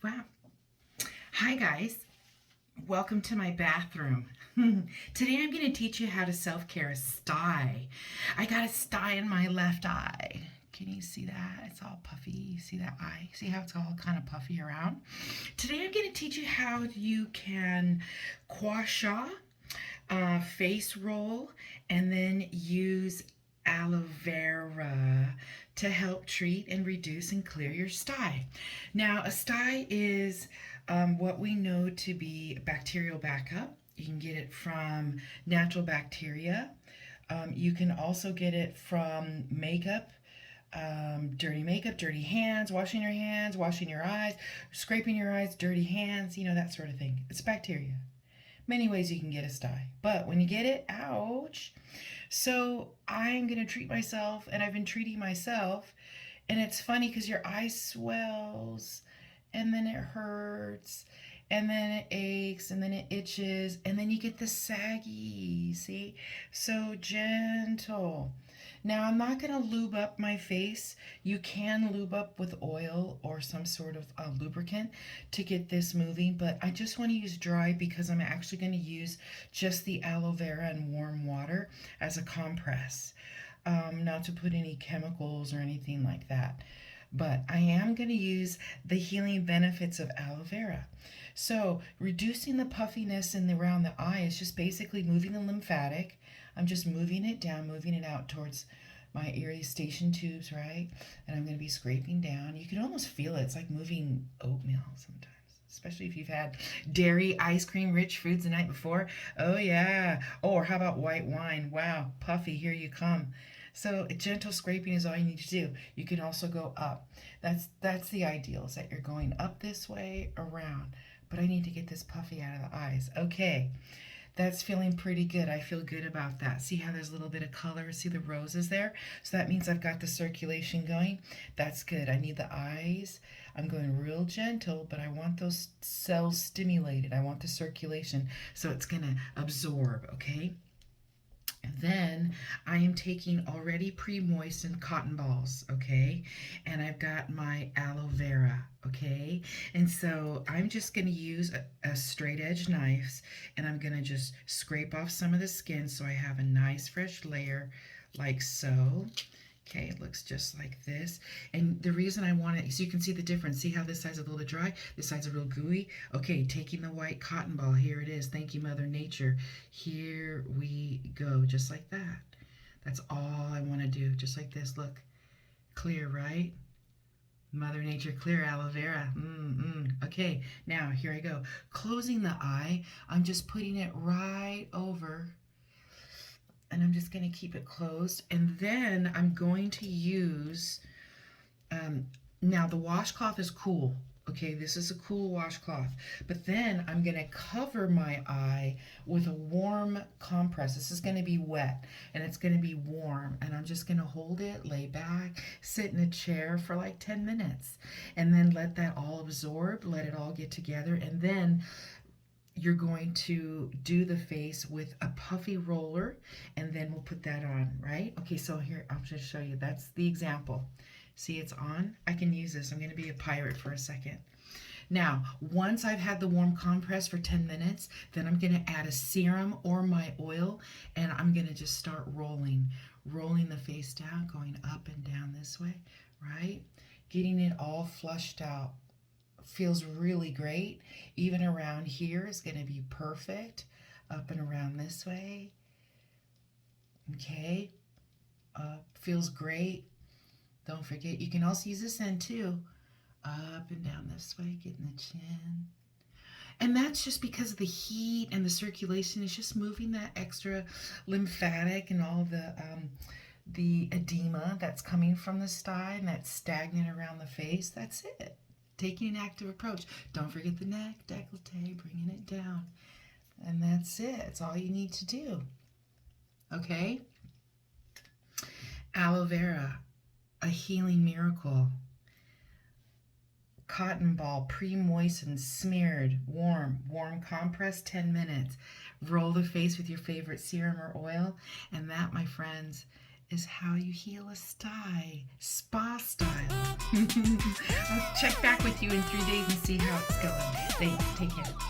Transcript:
Wow. Hi guys. Welcome to my bathroom. Today I'm going to teach you how to self-care a stye. I got a stye in my left eye. Can you see that? It's all puffy. See that eye? See how it's all kind of puffy around? Today I'm going to teach you how you can gua sha, face roll, and then use aloe vera to help treat and reduce and clear your stye. Now, a stye is what we know to be bacterial backup. You can get it from natural bacteria. You can also get it from makeup, makeup, dirty hands, washing your hands, washing your eyes, scraping your eyes, dirty hands, that sort of thing. It's bacteria. Many ways you can get a stye. But when you get it, ouch. So I'm going to treat myself, and I've been treating myself. And it's funny because your eye swells, and then it hurts, and then it aches, and then it itches, and then you get the saggy, see? So gentle. Now, I'm not going to lube up my face. You can lube up with oil or some sort of lubricant to get this moving, but I just want to use dry because I'm actually going to use just the aloe vera and warm water as a compress, not to put any chemicals or anything like that. But I am going to use the healing benefits of aloe vera. So reducing the puffiness around the eye is just basically moving the lymphatic. I'm just moving it down, moving it out towards my irrigation tubes, right? And I'm going to be scraping down. You can almost feel it. It's like moving oatmeal sometimes, especially if you've had dairy, ice cream, rich foods the night before. Oh, yeah. Oh, or how about white wine? Wow, puffy, here you come. So gentle scraping is all you need to do. You can also go up. That's the ideal, is that you're going up this way, around. But I need to get this puffy out of the eyes. Okay, that's feeling pretty good. I feel good about that. See how there's a little bit of color? See the roses there? So that means I've got the circulation going. That's good. I need the eyes. I'm going real gentle, but I want those cells stimulated. I want the circulation, so it's going to absorb, okay? Then I am taking already pre-moistened cotton balls, okay? And I've got my aloe vera, okay? And so I'm just going to use a straight edge knife, and I'm going to just scrape off some of the skin so I have a nice fresh layer like so. Okay, it looks just like this. And the reason I want it, so you can see the difference. See how this side's a little bit dry? This side's a real gooey. Okay, taking the white cotton ball. Here it is. Thank you, Mother Nature. Here we go, just like that. That's all I want to do, just like this. Look, clear, right? Mother Nature clear aloe vera. Okay, now here I go. Closing the eye, I'm just putting it right over, and I'm just going to keep it closed. And then I'm going to use, now the washcloth is cool. Okay, this is a cool washcloth. But then I'm going to cover my eye with a warm compress. This is going to be wet, and it's going to be warm. And I'm just going to hold it, lay back, sit in a chair for like 10 minutes. And then let that all absorb, let it all get together. And then you're going to do the face with a puffy roller, and then we'll put that on, right? Okay, so here, I'll just show you. That's the example. See, it's on. I can use this. I'm going to be a pirate for a second. Now, once I've had the warm compress for 10 minutes, then I'm going to add a serum or my oil, and I'm going to just start rolling the face down, going up and down this way, right? Getting it all flushed out. Feels really great. Even around here is going to be perfect. Up and around this way. Okay. Feels great. Don't forget, you can also use this end too. Up and down this way, getting the chin. And that's just because of the heat and the circulation. It's just moving that extra lymphatic and all the edema that's coming from the stye and that's stagnant around the face. That's it. Taking an active approach. Don't forget the neck, décolleté, bringing it down. And that's it. It's all you need to do. Okay? Aloe vera, a healing miracle. Cotton ball, pre-moistened, smeared, warm compress, 10 minutes. Roll the face with your favorite serum or oil. And that, my friends, is how you heal a stye, spa style. I'll check back with you in 3 days and see how it's going. Thanks. Take care.